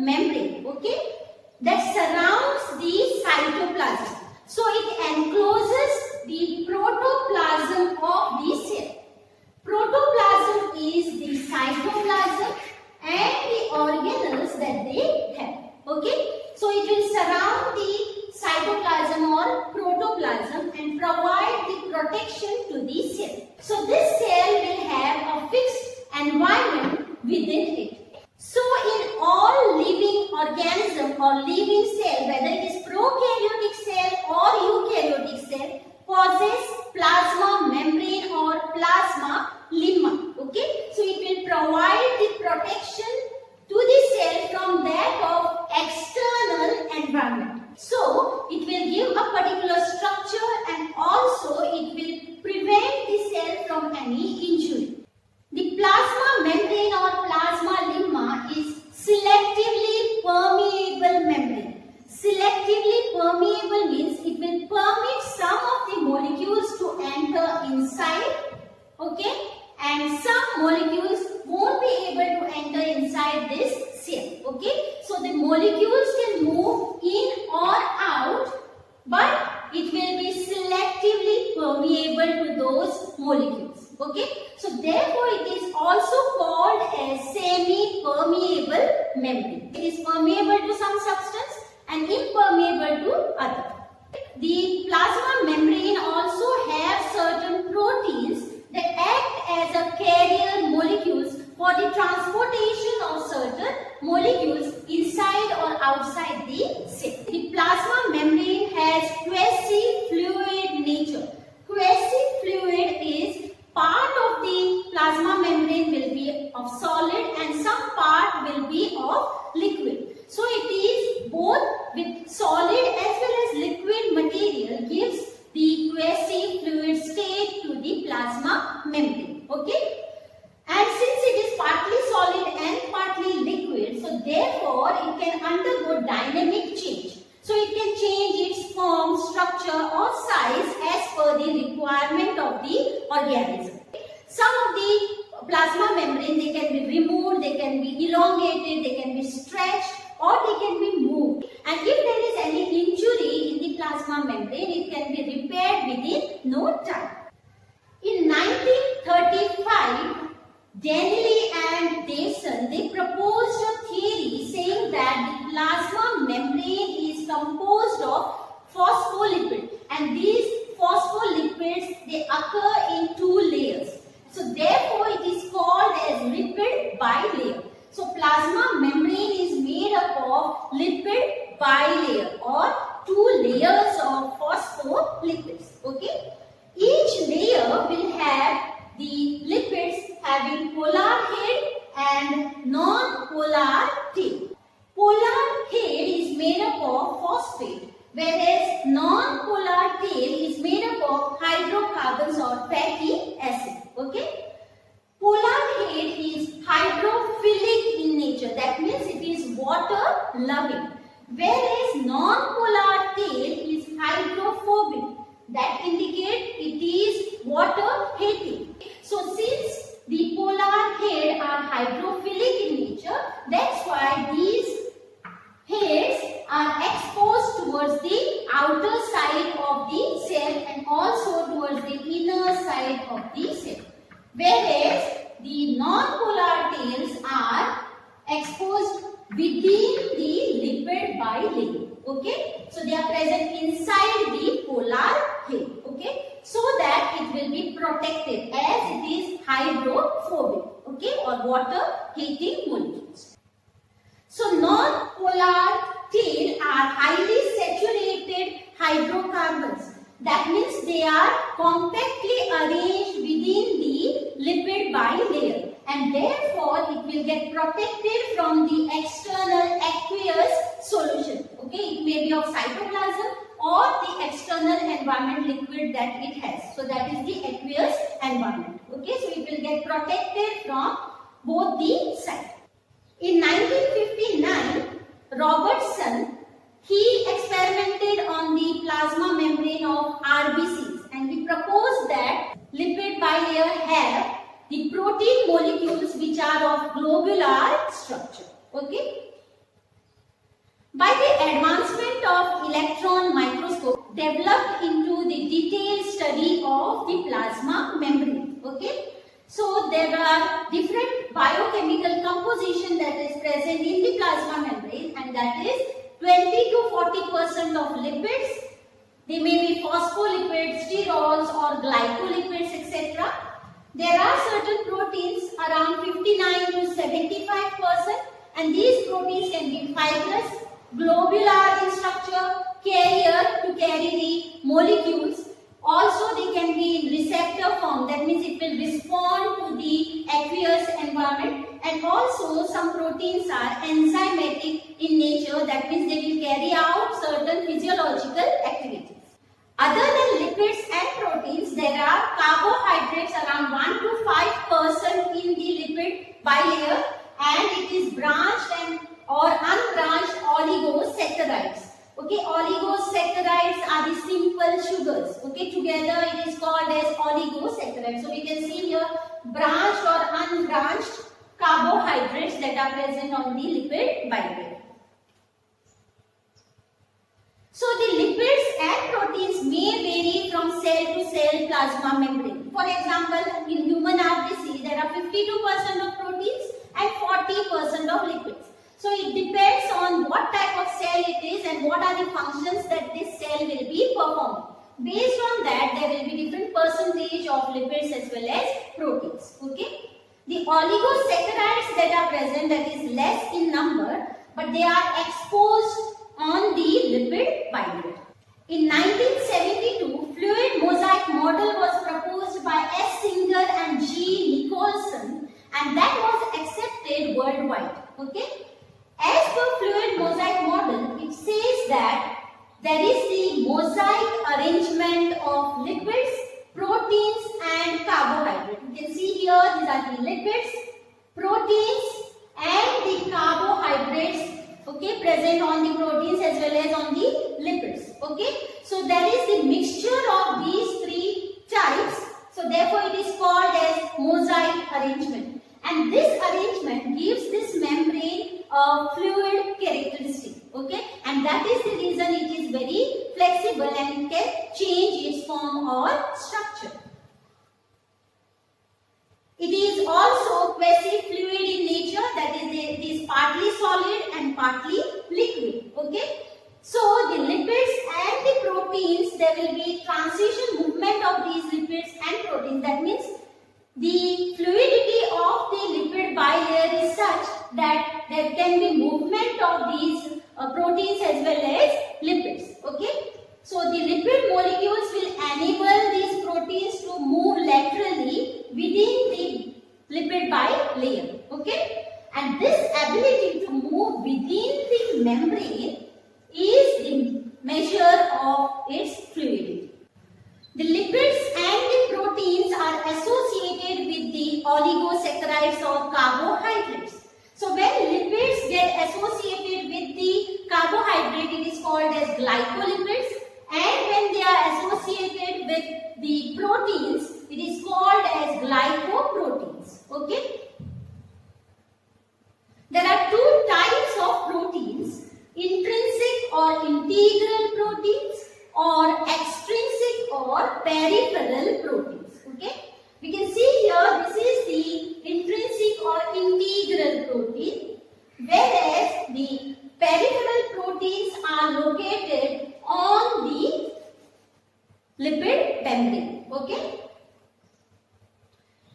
membrane, okay, that surrounds the cytoplasm. So it encloses the protoplasm of the cell. Protoplasm is the cytoplasm and the organelles that they have. Okay, so it will surround the cytoplasm or protoplasm and provide the protection to the cell. So this cell will have a fixed environment within it. So in all living organism or living cell, whether it is prokaryotic cell or eukaryotic cell, possess plasma membrane or plasma lemma. Okay, so it will provide the protection to the cell from that of external environment. So it will give a particular structure and also it will prevent the cell from any injury. The plasma membrane or plasma lemma is selectively permeable membrane. Selectively permeable means it will permit some of the molecules to enter inside, okay, and some molecules won't be able to enter inside this cell, okay. So the molecules can move in or out, but it will be selectively permeable to those molecules, okay. So therefore it is also called as semi-permeable membrane. It is permeable to some substance and impermeable to other. The plasma membrane also have certain proteins that act as a carrier molecules for the transportation of certain molecules inside or outside the cell. The plasma membrane has quasi-fluid nature. Quasi-fluid is part of the plasma membrane will be of solid and some part will be of liquid. So it is both with solid as well as liquid material gives the quasi-fluid state to the plasma membrane, okay. And since it is partly solid and partly liquid, so therefore it can undergo dynamic change. So it can change its form, structure or size as per the requirement of the organism. Some of the plasma membrane, they can be removed, they can be elongated, they can be stretched or they can be moved. And if there is any injury in the plasma membrane, it can be repaired within no time. In 1935, Danieli and Dayson, they proposed a theory saying that the plasma membrane is composed of phospholipid and these phospholipids, they occur in two layers. So therefore it is called as lipid bilayer. So plasma membrane is made up of lipid bilayer or two layers of phospholipids. Okay. Each layer will have the lipids having polar head and non-polar tail. Polar head is made up of phosphate, whereas non-polar tail is made up of hydrocarbons or fatty acid. Okay. Polar head is hydrophilic in nature, that means it is water loving, whereas non-polar tail is hydrophobic, that indicates it is water hating. So since the polar head are hydrophilic in nature, that's why these heads are exposed towards the outer side of the cell and also towards the inner side of the cell. Whereas the non-polar tails are exposed within the lipid bilayer. Okay, so they are present inside the polar head. Okay, so that it will be protected as it is hydrophobic. Okay, or water hating molecules. So non-polar tail are highly saturated hydrocarbons. That means they are compactly arranged within the lipid bilayer and therefore it will get protected from the external aqueous solution. Okay, it may be of cytoplasm or the external environment liquid that it has. So that is the aqueous environment. Okay, so it will get protected from both the sides. In 1959, Robertson, he experimented on the plasma membrane of RBCs and he proposed that lipid bilayer have the protein molecules which are of globular structure. Okay. developed into the detailed study of the plasma membrane. Okay. So there are different biochemical composition that is present in the plasma membrane, and that is 20 to 40% of lipids. They may be phospholipids, sterols or glycolipids, etc. There are certain proteins around 59 to 75%, and these proteins can be fibrous, globular in structure, carrier to carry the molecules. Also, they can be in receptor form, that means it will respond to the aqueous environment, and also some proteins are enzymatic in nature, that means they will carry out certain physiological activities. Other than lipids and proteins, there are carbohydrates around 1 to 5% in the lipid bilayer, and it is branched and or unbranched oligosaccharides. Okay, oligosaccharides are the simple sugars. Okay, together it is called as oligosaccharides. So we can see here branched or unbranched carbohydrates that are present on the lipid bilayer. So the lipids and proteins may vary from cell to cell plasma membrane. For example, in human RBC there are 52% of proteins and 40% of lipids. So it depends on what type of cell it is and what are the functions that this cell will be performing. Based on that, there will be different percentage of lipids as well as proteins. Okay. The oligosaccharides that are present, that is less in number, but they are exposed on the lipid bilayer. In 1972, fluid mosaic model was proposed by S. Singer and G. Nicholson, and that was accepted worldwide. Okay. As per fluid mosaic model, it says that there is the mosaic arrangement of lipids, proteins and carbohydrates. You can see here these are the lipids, proteins and the carbohydrates, okay, present on the proteins as well as on the lipids. Okay, so there is the mixture of these three types. So therefore it is called as mosaic arrangement, and this arrangement gives this membrane a fluid characteristic. Okay, and that is the reason it is very flexible and it can change its form or structure. It is also quasi-fluid in nature, that is it is partly solid and partly liquid. Okay, so the lipids and the proteins, there will be transition movement of these lipids and proteins. That means the fluidity of the lipid bilayer is such that there can be movement of these proteins as well as lipids. Okay, so the lipid molecules will enable these proteins to move laterally within the lipid bilayer. Okay, and this ability to move within the membrane is the measure of its fluidity. The lipids and the proteins are associated with the oligosaccharides or carbohydrates. So when lipids get associated with the carbohydrate, it is called as glycolipids, and when they are associated with the proteins, it is called as glycoproteins. Okay. There are two types of proteins: intrinsic or integral proteins, or extrinsic or peripheral proteins. Okay, we can see here this is the intrinsic or integral protein, whereas the peripheral proteins are located on the lipid membrane. Okay,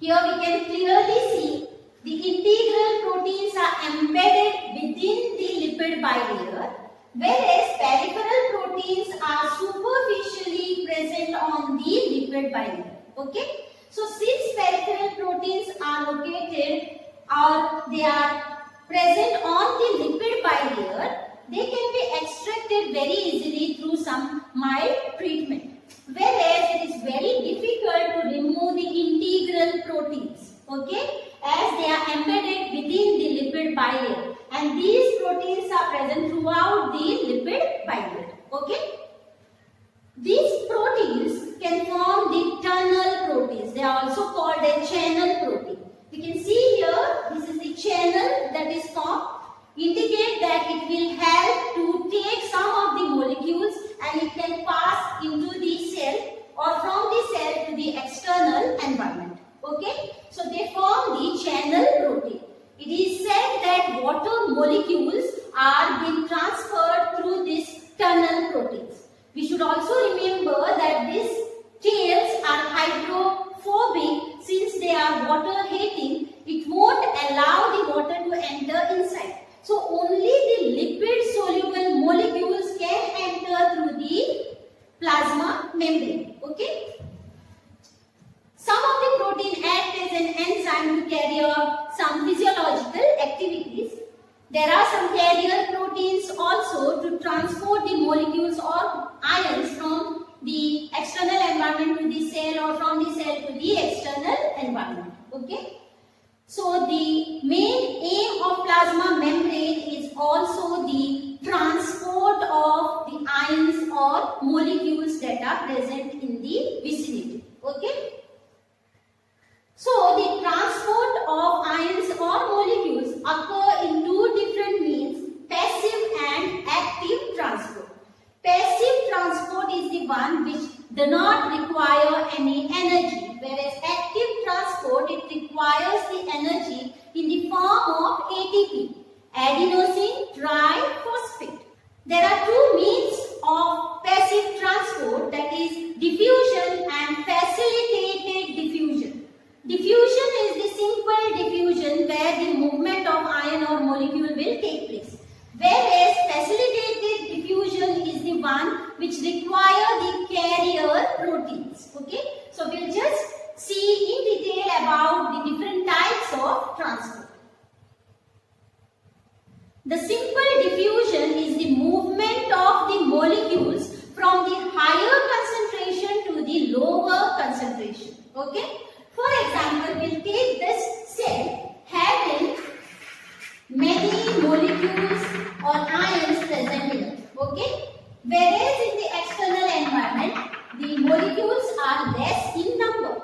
here we can clearly see the integral proteins are embedded within the lipid bilayer, whereas peripheral proteins are superficially present on the lipid bilayer. Okay, so since peripheral proteins are located or they are present on the lipid bilayer, they can be extracted very easily through some mild treatment, whereas it is very difficult to remove the integral proteins. Okay, as they are embedded within the lipid bilayer, and these proteins are present throughout the lipid bilayer. Okay, these proteins can form the tunnel proteins. They are also called a channel protein. We can see here, this is the channel that is formed, indicate that it will help to take some of the molecules and it can pass membrane. Okay. Some of the protein act as an enzyme to carry out some physiological activities. There are some carrier proteins also to transport the molecules or ions from the external environment to the cell or from the cell to the external environment. Okay. So the main aim of plasma membrane is also the transport of the ions or molecules that are present in the vicinity. Okay. So the transport of ions or molecules occur in two different means, passive and active transport. Passive transport is the one which does not require any energy, whereas active transport, it requires the energy in the form of ATP, adenosine triphosphate. There are two means of passive transport, that is diffusion and facilitated diffusion. Diffusion is the simple diffusion where the movement of ion or molecule will take place, whereas facilitated diffusion is the one which require the carrier proteins. Okay, so we'll just see in detail about the different types of transport. The simple diffusion is the movement of the molecules from the higher concentration to the lower concentration. Okay. For example, we'll take this cell having many molecules or ions present in it. Okay. Whereas in the external environment, the molecules are less in number.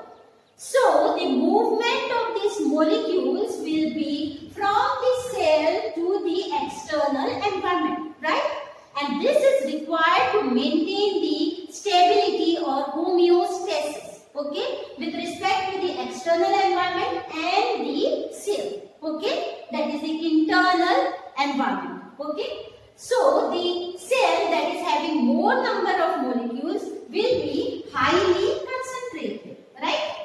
So the movement of these molecules will be from the cell to the external environment, right? And this is required to maintain the stability or homeostasis, okay, with respect to the external environment and the cell, okay, that is the internal environment, okay. So the cell that is having more number of molecules will be highly concentrated, right?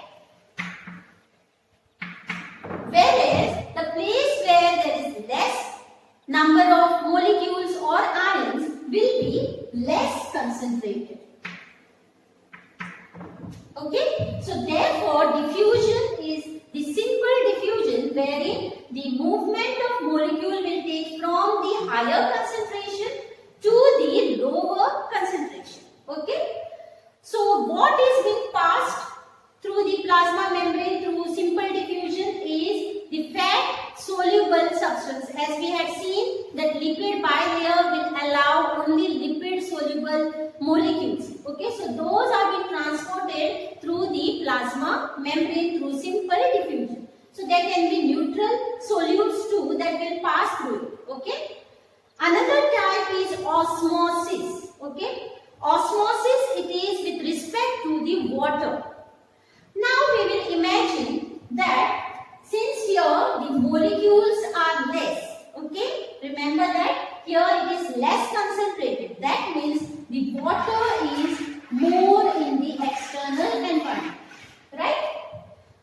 Whereas the place where there is less number of molecules or ions will be less concentrated. Okay, so therefore diffusion is the simple diffusion wherein the movement of molecule will take from the higher concentration to the lower concentration. Okay, so what is being passed through the plasma membrane through simple diffusion is the fat soluble substance. As we had seen that lipid bilayer will allow only lipid soluble molecules. Okay, so those are being transported through the plasma membrane through simple diffusion. So there can be neutral solutes too that will pass through it. Okay. Another type is osmosis. Okay. Osmosis, it is with respect to the water. Now we will imagine that since here the molecules are less, okay, remember that here it is less concentrated. That means the water is more in the external environment, right?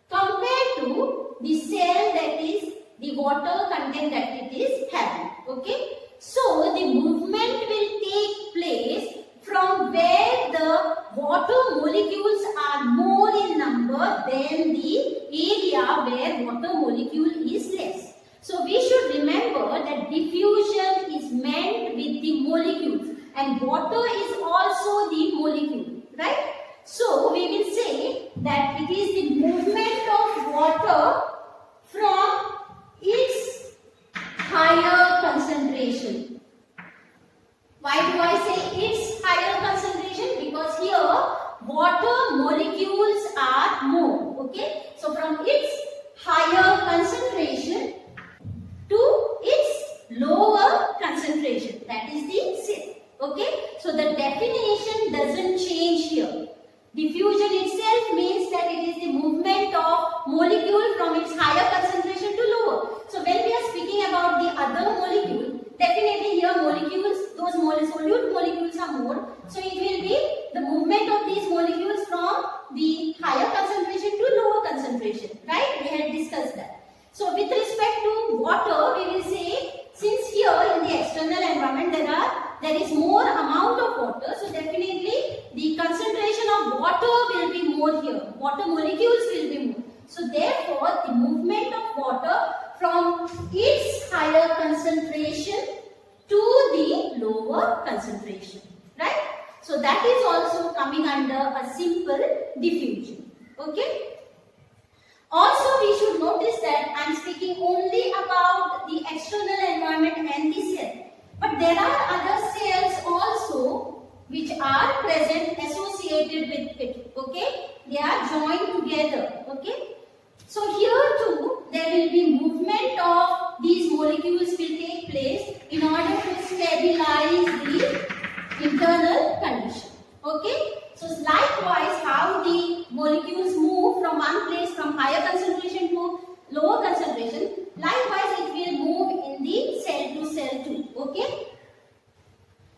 Compared to the cell that is the water content that it is having, okay. So the movement will take place from where the water molecules are more in number than the area where water molecule is less. So we should remember that diffusion is meant with the molecules and water is also the molecule, right? So we will say that it is the movement of water from its higher concentration. Why do I say its higher concentration? Because here water molecules are more. Okay. So from its higher concentration to its lower concentration. That is the cell. Okay. So the definition doesn't change here. Diffusion itself means that it is the movement of molecule from its higher concentration to lower. So when we are speaking about the other molecule, definitely here molecules, those solute molecules are more. So it will be the movement of these molecules from the higher concentration to lower concentration, right? We had discussed that. So with respect to water, we will say since here in the external environment there is more amount of water, so definitely the concentration of water will be more here. Water molecules will be more. So therefore, the movement of water from its higher concentration to the lower concentration, right? So that is also coming under a simple diffusion. Okay. Also, we should notice that I am speaking only about the external environment and the cell. But there are other cells also which are present associated with it. Okay. They are joined together. Okay. So here too there will be movement of these molecules will take place in order to stabilize the internal condition. Okay. So likewise how the molecules move from one place from higher concentration to lower concentration, likewise it will move in the cell to cell too. Okay.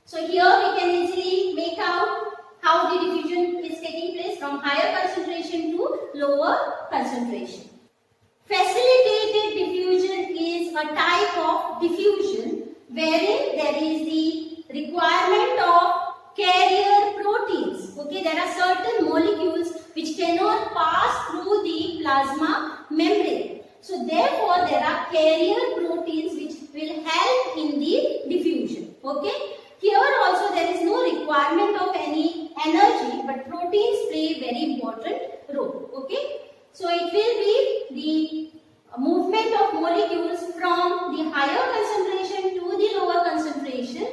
So here we can easily make out how the diffusion is taking place from higher concentration to lower concentration. Facilitated diffusion is a type of diffusion wherein there is the requirement of carrier proteins. Okay, there are certain molecules which cannot pass through the plasma membrane. So therefore there are carrier proteins which will help in the diffusion. Okay, here also there is no requirement of any energy, but proteins play very important role. Okay, so it will be the movement of molecules from the higher concentration to the lower concentration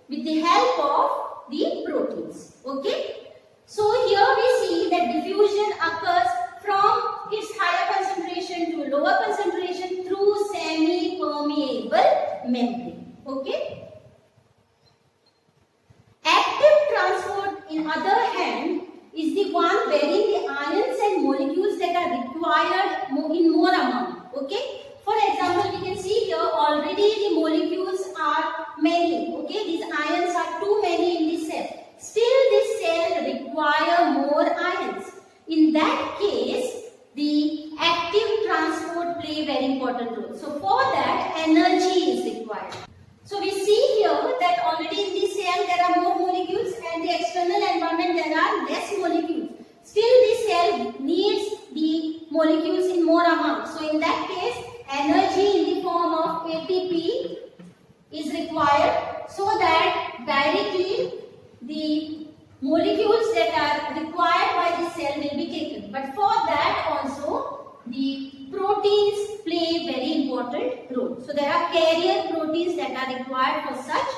with the help of the proteins. Okay. So here we see that diffusion occurs from its higher concentration to lower concentration through semi-permeable membrane. Okay. Active transport, in other hand, is the one wherein the ions and molecules that are required in more amount. Okay. For example, we can see here already the molecules are many. Okay, these ions are too many in the cell. Still, this cell require more ions. In that case, the active transport play very important role. So for that, energy is required. So we see here that already in the cell there are more molecules and the external environment there are less molecules. Still, the cell needs the molecules in more amount. So in that case, energy in the form of ATP is required so that directly the molecules that are required by the cell will be taken. But for that also the proteins play very important role. So there are carrier proteins that are required for such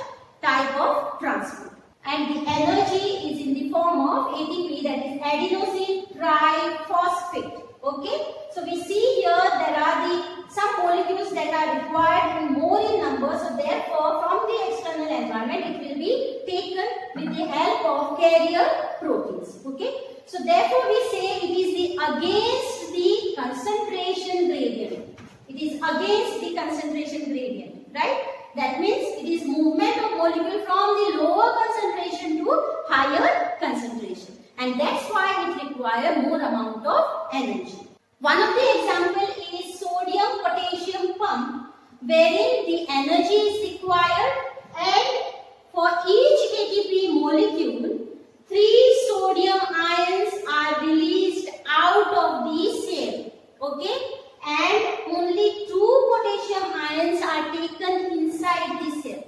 type of transport. And the energy is in the form of ATP, that is adenosine triphosphate. Okay, so we see here there are some molecules that are required more in number. So therefore, from the external environment, it will be taken with the help of carrier proteins. Okay, so therefore we say it is against the concentration gradient. It is against the concentration gradient, right? That means it is movement of molecule from the lower concentration to higher concentration, and that's why it requires more amount of energy. One of the example is sodium potassium pump, wherein the energy is required, and for each ATP molecule 3 sodium ions are released out of the cell. Okay, and only 2 potassium ions are taken inside the cell.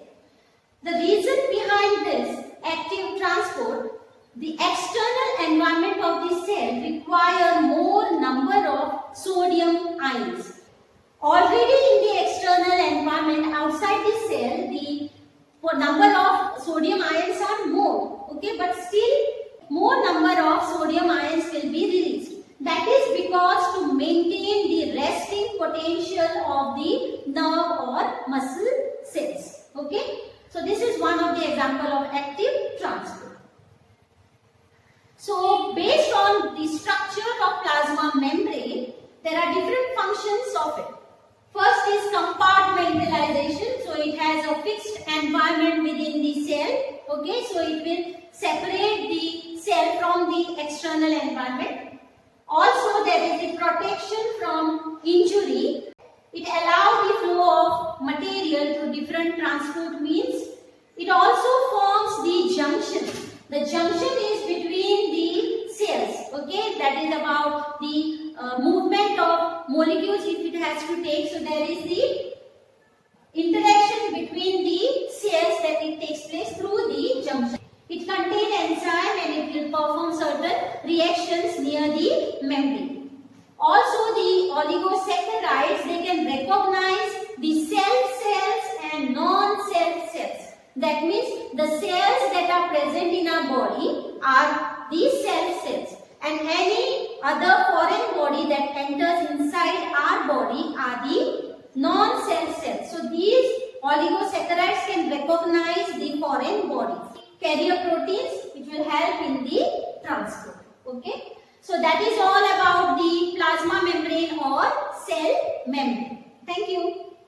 The reason behind this active transport, the external environment of the cell require more number of sodium ions. Already in the external environment outside the cell, the number of sodium ions are more. Okay, but still more number of sodium ions will be released. That is because to maintain the resting potential of the nerve or muscle cells. Okay, so this is one of the example of active transport. So based on the structure of plasma membrane, there are different functions of it. First is compartmentalization. So it has a fixed environment within the cell. Okay, so it will separate the cell from the external environment. Also there is the protection from injury. It allows the flow of material through different transport means. It also forms the junction. The junction is between Okay, that is about the movement of molecules if it has to take. So there is the interaction between the cells that it takes place through the junction. It contains enzyme and it will perform certain reactions near the membrane. Also the oligosaccharides, they can recognize the self cells and non-self cells. That means the cells that are present in our body are the self cells, and any other foreign body that enters inside our body are the non-self cells. So these oligosaccharides can recognize the foreign bodies. Carrier proteins, it will help in the transport. Okay. So that is all about the plasma membrane or cell membrane. Thank you.